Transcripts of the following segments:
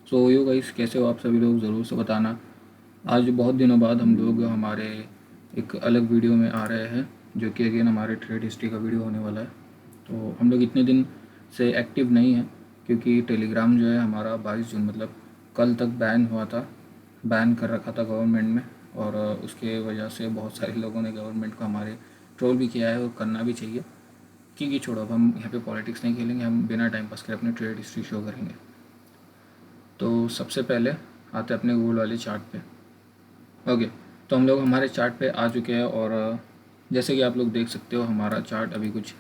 सो yo guys, कैसे हो आप सभी लोग, ज़रूर से बताना। आज बहुत दिनों बाद हम लोग हमारे एक अलग वीडियो में आ रहे हैं, जो कि अगेन हमारे ट्रेड हिस्ट्री का वीडियो होने वाला है। तो हम लोग इतने दिन से एक्टिव नहीं हैं क्योंकि टेलीग्राम जो है हमारा 22 जून मतलब कल तक बैन हुआ था, बैन कर रखा था गवर्नमेंट में। और उसके वजह से बहुत सारे लोगों ने गवर्नमेंट को हमारे ट्रोल भी किया है, और करना भी चाहिए। क्योंकि छोड़ो, अब हम यहाँ पे पॉलिटिक्स नहीं खेलेंगे, हम बिना टाइम पास करे अपनी ट्रेड हिस्ट्री शो करेंगे। तो सबसे पहले आते हैं अपने गूगल वाले चार्ट पे। ओके, तो हम लोग हमारे चार्ट पे आ चुके हैं, और जैसे कि आप लोग देख सकते हो हमारा चार्ट अभी कुछ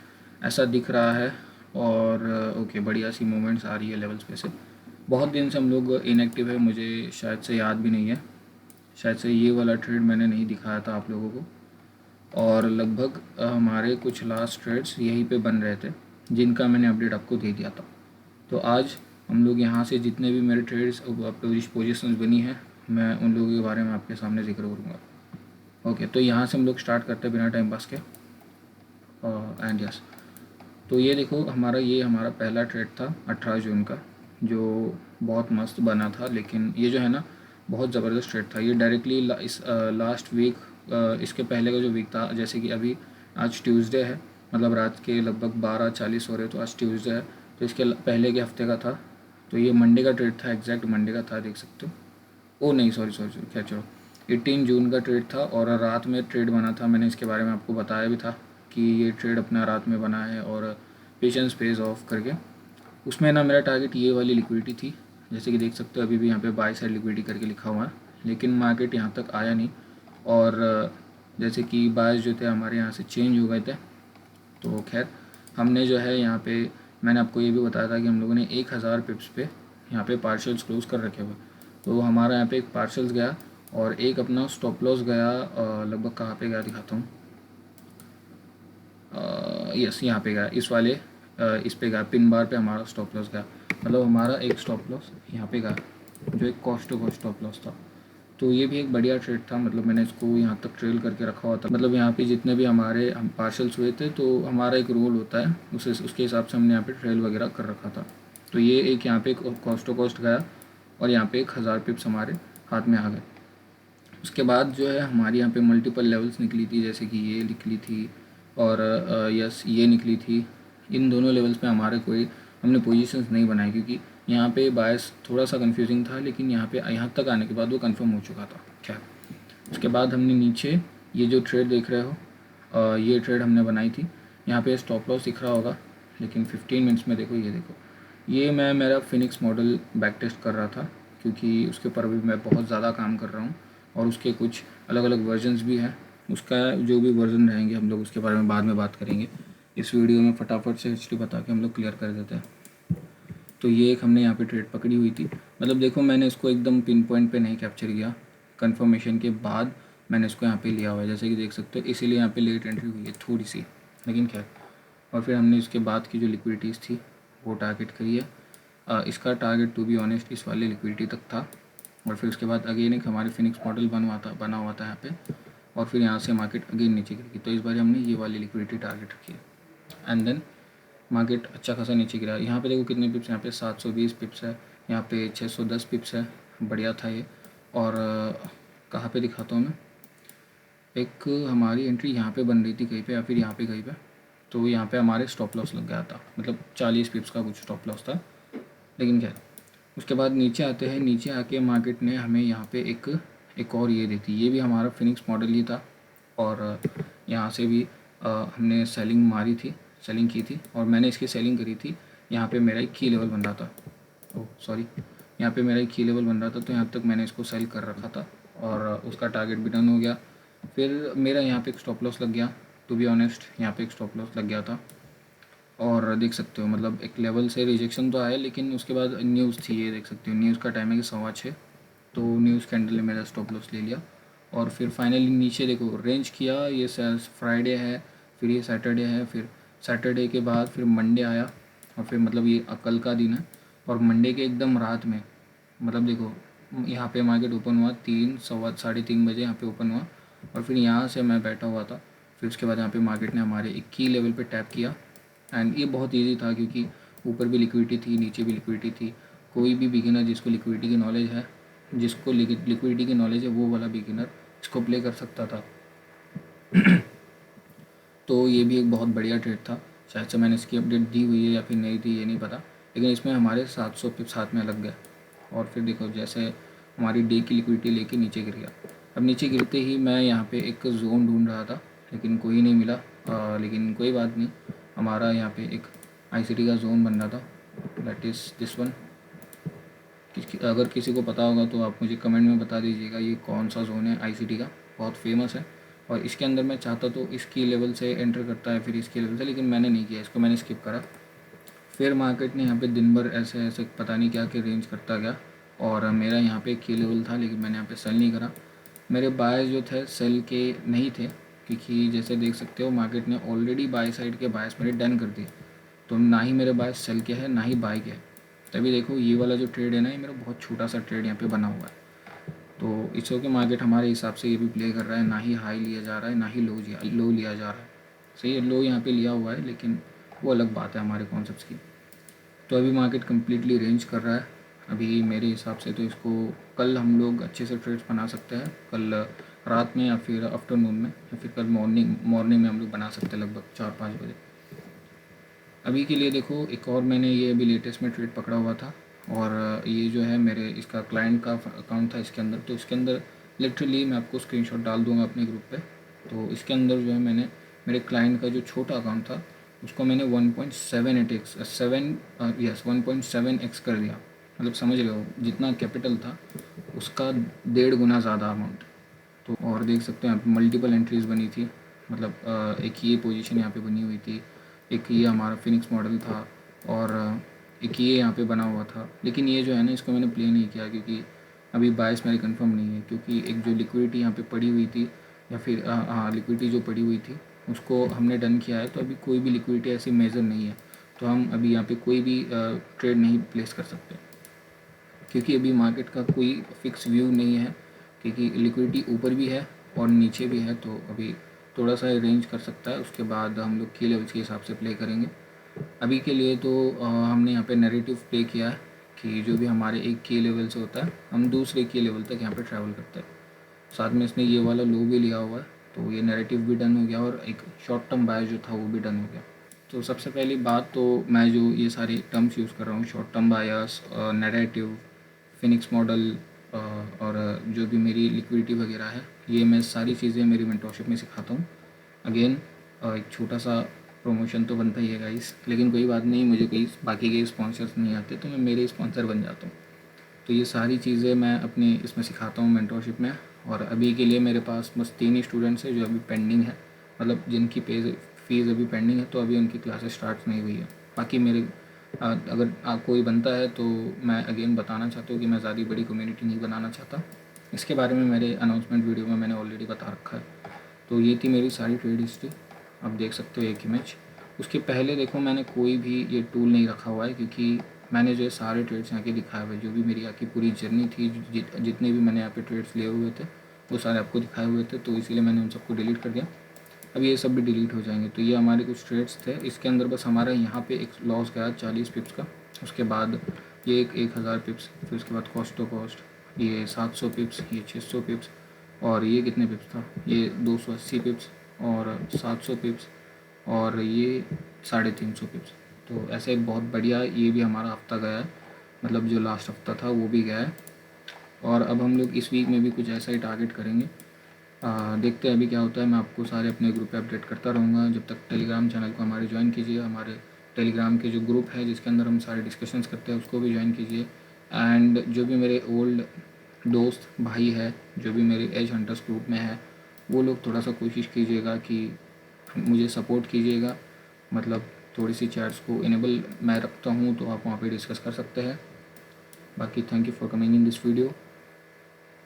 ऐसा दिख रहा है। और ओके, बढ़िया सी मूवमेंट्स आ रही है लेवल्स पे से। बहुत दिन से हम लोग इनएक्टिव है, मुझे शायद से याद भी नहीं है, शायद से ये वाला ट्रेड मैंने नहीं दिखाया था आप लोगों को। और लगभग हमारे कुछ लास्ट ट्रेड्स यहीं पे बन रहे थे, जिनका मैंने अपडेट आपको दे दिया था। तो आज हम लोग यहाँ से जितने भी मेरे ट्रेड्स पोजीशंस बनी हैं, मैं उन लोगों के बारे में आपके सामने जिक्र करूँगा। ओके, तो यहाँ से हम लोग स्टार्ट करते हैं बिना टाइम पास के। एंड यस, तो ये देखो, हमारा पहला ट्रेड था 18 जून का, जो बहुत मस्त बना था। लेकिन ये जो है ना, बहुत ज़बरदस्त ट्रेड था। ये डायरेक्टली इस लास्ट वीक, इसके पहले का जो वीक था, जैसे कि अभी आज ट्यूसडे है, मतलब रात के लगभग 12:40 हो रहे, तो आज ट्यूसडे है, तो इसके पहले के हफ्ते का था। तो ये मंडे का ट्रेड था, एग्जैक्ट मंडे का था, देख सकते हो। ओ नहीं, सॉरी सॉरी सॉरी, क्या, चलो 18 जून का ट्रेड था, और रात में ट्रेड बना था। मैंने इसके बारे में आपको बताया भी था कि ये ट्रेड अपना रात में बना है, और पेशेंस पेज ऑफ करके। उसमें ना मेरा टारगेट ये वाली लिक्विडिटी थी, जैसे कि देख सकते हो अभी भी यहाँ पे बाय साइड लिक्विडिटी करके लिखा हुआ है, लेकिन मार्केट यहाँ तक आया नहीं। और जैसे कि बायर्स जो थे हमारे यहाँ से चेंज हो गए थे। तो खैर, हमने जो है यहाँ पे, मैंने आपको ये भी बताया था कि हम लोगों ने 1000 पिप्स पे यहाँ पे पार्शल्स क्लोज कर रखे हुए। तो हमारा यहाँ पे एक पार्शल्स गया, और एक अपना स्टॉप लॉस गया। लगभग कहाँ पे गया दिखाता हूँ। यस, यहाँ पे गया, इस वाले इस पे गया, पिन बार पे हमारा स्टॉप लॉस गया। मतलब हमारा एक स्टॉप लॉस यहाँ पे गया, जो एक cost to cost stop loss था। तो ये भी एक बढ़िया ट्रेड था, मतलब मैंने इसको यहाँ तक ट्रेल करके रखा हुआ था। मतलब यहाँ पे जितने भी हमारे हम पार्सल्स हुए थे, तो हमारा एक रोल होता है, उसके हिसाब से हमने यहाँ पे ट्रेल वगैरह कर रखा था। तो ये एक यहाँ पे कॉस्ट टू कॉस्ट गया, और यहाँ पे 1000 पिप्स हमारे हाथ में आ गए। उसके बाद जो है हमारी यहाँ पे मल्टीपल लेवल्स निकली थी, जैसे कि ये निकली थी, और यस ये निकली थी। इन दोनों लेवल्स पे हमारे कोई हमने पोजीशंस नहीं बनाई, क्योंकि यहाँ पे बायस थोड़ा सा कंफ्यूजिंग था, लेकिन यहाँ तक आने के बाद वो कंफर्म हो चुका था। खैर, उसके बाद हमने नीचे ये जो ट्रेड देख रहे हो, ये ट्रेड हमने बनाई थी। यहाँ पे स्टॉप लॉस दिख रहा होगा, लेकिन 15 मिनट्स में देखो, ये देखो, ये मैं मेरा फिनिक्स मॉडल बैक टेस्ट कर रहा था, क्योंकि उसके ऊपर भी मैं बहुत ज़्यादा काम कर रहा हूँ, और उसके कुछ अलग अलग वर्जन्स भी हैं। उसका जो भी वर्जन रहेंगे हम लोग उसके बारे में बाद में बात करेंगे। इस वीडियो में फटाफट से हिस्ट्री बता के हम लोग क्लियर कर देते हैं। तो ये एक हमने यहाँ पे ट्रेड पकड़ी हुई थी। मतलब देखो, मैंने इसको एकदम पिन पॉइंट पे नहीं कैप्चर किया, कंफर्मेशन के बाद मैंने इसको यहाँ पे लिया हुआ है, जैसे कि देख सकते हो। इसीलिए यहाँ पे लेट एंट्री हुई है थोड़ी सी, लेकिन खैर। और फिर हमने इसके बाद की जो लिक्विडिटीज़ थी वो टारगेट करी है। इसका टारगेट टू बी ऑनेस्ट इस वाले लिक्विडिटी तक था। और फिर उसके बाद अगेन एक हमारे फिनिक्स मॉडल बना हुआ था यहाँ पे, और फिर यहाँ से मार्केट अगेन नीचे गिरी। तो इस बार हमने ये वाली लिक्विडिटी टारगेट रखी है, एंड देन मार्केट अच्छा खासा नीचे गिरा। यहाँ पे देखो कितने पिप्स, यहाँ पे 720 पिप्स है, यहाँ पे 610 पिप्स है। बढ़िया था ये। और कहाँ पे दिखाता हूँ मैं, एक हमारी एंट्री यहाँ पे बन रही थी कहीं पे, या फिर यहाँ पे कहीं पे। तो यहाँ पे हमारे स्टॉप लॉस लग गया था, मतलब 40 पिप्स का कुछ स्टॉप लॉस था, लेकिन खैर। उसके बाद नीचे आते हैं, नीचे आके मार्केट ने हमें यहाँ पे एक और ये दी थी। ये भी हमारा फिनिक्स मॉडल ही था, और यहाँ से भी हमने सेलिंग की थी, और मैंने इसकी सेलिंग करी थी। यहाँ पे मेरा एक की लेवल बन रहा था, ओह सॉरी, यहाँ पे मेरा एक की लेवल बन रहा था, तो यहाँ तक मैंने इसको सेल कर रखा था, और उसका टारगेट भी डन हो गया। फिर मेरा यहाँ पे एक स्टॉप लॉस लग गया, टू बी ऑनेस्ट यहाँ पे एक स्टॉप लॉस लग गया था। और देख सकते हो, मतलब एक लेवल से रिजेक्शन तो आया, लेकिन उसके बाद न्यूज़ थी, ये देख सकते हो, न्यूज़ का टाइम है कि 6:15। तो न्यूज़ कैंडल ने मेरा स्टॉप लॉस ले लिया, और फिर फाइनली नीचे देखो रेंज किया। ये फ्राइडे है, फिर ये सैटरडे है, फिर सैटरडे के बाद फिर मंडे आया, और फिर मतलब ये कल का दिन है। और मंडे के एकदम रात में, मतलब देखो, यहाँ पे मार्केट ओपन हुआ 3 3:15 बजे यहाँ पे ओपन हुआ, और फिर यहाँ से मैं बैठा हुआ था। फिर उसके बाद यहाँ पे मार्केट ने हमारे एक की लेवल पे टैप किया, एंड ये बहुत इजी था, क्योंकि ऊपर भी लिक्विडिटी थी, नीचे भी लिक्विडिटी थी, कोई भी बिगिनर जिसको लिक्विडिटी की नॉलेज है, जिसको लिक्विडिटी की नॉलेज है, वो वाला बिगिनर इसको प्ले कर सकता था। तो ये भी एक बहुत बढ़िया ट्रेड था। शायद से मैंने इसकी अपडेट दी हुई है या फिर नहीं दी, ये नहीं पता, लेकिन इसमें हमारे 700 पिप्स हाथ में लग गए। और फिर देखो जैसे हमारी डे की लिक्विडिटी लेके नीचे गिर गया। अब नीचे गिरते ही मैं यहाँ पे एक जोन ढूंढ रहा था, लेकिन कोई नहीं मिला। लेकिन कोई बात नहीं, हमारा यहाँ पे एक ICT का जोन बन रहा था, दैट इज़ दिस वन। अगर किसी को पता होगा तो आप मुझे कमेंट में बता दीजिएगा ये कौन सा जोन है ICT का, बहुत फेमस है। और इसके अंदर मैं चाहता तो इसकी लेवल से एंटर करता है, फिर इसकी लेवल से, लेकिन मैंने नहीं किया, इसको मैंने स्किप करा। फिर मार्केट ने यहाँ पे दिन भर ऐसे ऐसे पता नहीं क्या कि रेंज करता गया, और मेरा यहाँ पे की लेवल था, लेकिन मैंने यहाँ पे सेल नहीं करा। मेरे बायस जो थे सेल के नहीं थे, क्योंकि जैसे देख सकते हो मार्केट ने ऑलरेडी बाय साइड के बायस मेरे डन कर दिए। तो ना ही मेरे बायस सेल के है, ना ही बाय के है। तभी देखो ये वाला जो ट्रेड है ना, ये मेरा बहुत छोटा सा ट्रेड यहाँ पे बना हुआ है। तो इट्स ओके, मार्केट हमारे हिसाब से ये भी प्ले कर रहा है, ना ही हाई लिया जा रहा है, ना ही लो लिया जा रहा है। सही है, लो यहाँ पे लिया हुआ है, लेकिन वो अलग बात है हमारे कॉन्सेप्ट्स की। तो अभी मार्केट कम्प्लीटली रेंज कर रहा है अभी मेरे हिसाब से। तो इसको कल हम लोग अच्छे से ट्रेड्स बना सकते हैं, कल रात में या फिर आफ्टरनून में, या फिर कल मॉर्निंग में हम लोग बना सकते हैं लगभग 4-5 बजे। अभी के लिए देखो एक और मैंने ये अभी लेटेस्ट में ट्रेड पकड़ा हुआ था, और ये जो है मेरे इसका क्लाइंट का अकाउंट था इसके अंदर। तो इसके अंदर लिटरली मैं आपको स्क्रीनशॉट डाल दूंगा अपने ग्रुप पे। तो इसके अंदर जो है मैंने मेरे क्लाइंट का जो छोटा अकाउंट था उसको मैंने 1.7x कर दिया। मतलब समझ रहे हो, जितना कैपिटल था उसका 1.5 गुना ज़्यादा अमाउंट। तो और देख सकते हैं यहाँ पे मल्टीपल एंट्रीज़ बनी थी, मतलब एक ये पोजीशन यहाँ पे बनी हुई थी, एक ये हमारा फिनिक्स मॉडल था, और एक ये यहाँ पे बना हुआ था। लेकिन ये जो है ना, इसको मैंने प्ले नहीं किया क्योंकि अभी बायस मेरी कंफर्म नहीं है, क्योंकि एक जो लिक्विडिटी यहाँ पे पड़ी हुई थी, या फिर हाँ लिक्विडिटी जो पड़ी हुई थी उसको हमने डन किया है। तो अभी कोई भी लिक्विडिटी ऐसी मेजर नहीं है, तो हम अभी यहाँ पे कोई भी ट्रेड नहीं प्लेस कर सकते, क्योंकि अभी मार्केट का कोई फिक्स व्यू नहीं है, क्योंकि लिक्विडिटी ऊपर भी है और नीचे भी है। तो अभी थोड़ा सा रेंज कर सकता है, उसके बाद हम लोग की लेवल्स के हिसाब से प्ले करेंगे। अभी के लिए तो हमने यहाँ पे नैरेटिव प्ले किया है कि जो भी हमारे एक की लेवल से होता है हम दूसरे की लेवल तक यहाँ पे ट्रैवल करते हैं। साथ में इसने ये वाला लो भी लिया हुआ है, तो ये नैरेटिव भी डन हो गया, और एक शॉर्ट टर्म बाय जो था वो भी डन हो गया। तो सबसे पहली बात तो मैं जो ये सारे टर्म्स यूज़ कर रहा हूँ, शॉर्ट टर्म बायस, नैरेटिव, फिनिक्स मॉडल, और जो भी मेरी लिक्विडिटी वगैरह है, ये मैं सारी चीज़ें मेरी मेंटरशिप में सिखाता हूँ। अगेन एक छोटा सा प्रमोशन तो बनता ही है गाइस, लेकिन कोई बात नहीं, मुझे कोई बाकी के स्पॉन्सर्स नहीं आते तो मैं मेरे स्पॉन्सर बन जाता हूँ। तो ये सारी चीज़ें मैं अपने इसमें सिखाता हूँ मेंटरशिप में। और अभी के लिए मेरे पास बस 3 ही स्टूडेंट्स हैं जो अभी पेंडिंग है, मतलब जिनकी फीस अभी पेंडिंग है, तो अभी उनकी क्लासेस स्टार्ट नहीं हुई है। बाकी मेरे अगर कोई बनता है तो मैं अगेन बताना चाहता हूँ कि मैं ज़्यादा बड़ी कम्युनिटी नहीं बनाना चाहता। इसके बारे में मेरे अनाउंसमेंट वीडियो में मैंने ऑलरेडी बता रखा है। तो ये थी मेरी सारी ट्रेड हिस्ट्री, आप देख सकते हो एक इमेज। उसके पहले देखो मैंने कोई भी ये टूल नहीं रखा हुआ है, क्योंकि मैंने जो है सारे ट्रेड्स यहाँ के दिखाए हुए, जो भी मेरी यहाँ की पूरी जर्नी थी, जितने भी मैंने यहाँ पे ट्रेड्स लिए हुए थे वो सारे आपको दिखाए हुए थे, तो इसीलिए मैंने उन सबको डिलीट कर दिया। अब ये सब भी डिलीट हो जाएंगे। तो ये हमारे कुछ ट्रेड्स थे, इसके अंदर बस हमारा यहाँ पे एक लॉस गया 40 पिप्स का। उसके बाद ये 1000 पिप्स, फिर उसके बाद कॉस्ट टू कॉस्ट ये 700 पिप्स, ये 600 पिप्स, और ये कितने पिप्स था, ये 280 पिप्स, और 700 पिप्स, और ये 350 पिप्स। तो ऐसे बहुत बढ़िया ये भी हमारा हफ्ता गया है, मतलब जो लास्ट हफ्ता था वो भी गया है। और अब हम लोग इस वीक में भी कुछ ऐसा ही टारगेट करेंगे। देखते हैं अभी क्या होता है। मैं आपको सारे अपने ग्रुप पे अपडेट करता रहूँगा। जब तक टेलीग्राम चैनल को हमारे ज्वाइन कीजिए, हमारे टेलीग्राम के जो ग्रुप है जिसके अंदर हम सारे डिस्कशंस करते हैं उसको भी ज्वाइन कीजिए। एंड जो भी मेरे ओल्ड दोस्त भाई है, जो भी मेरे एज हंटर्स ग्रुप में है, वो लोग थोड़ा सा कोशिश कीजिएगा कि मुझे सपोर्ट कीजिएगा। मतलब थोड़ी सी चैट्स को इनेबल मैं रखता हूँ, तो आप वहाँ पे डिस्कस कर सकते हैं। बाकी thank you for coming in this video.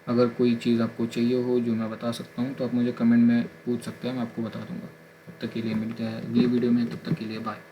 अगर कोई चीज़ आपको चाहिए हो जो मैं बता सकता हूँ तो आप मुझे कमेंट में पूछ सकते हैं, मैं आपको बता दूँगा। तब तक के लिए मिलते हैं अगली वीडियो में, तब तक के लिए बाय।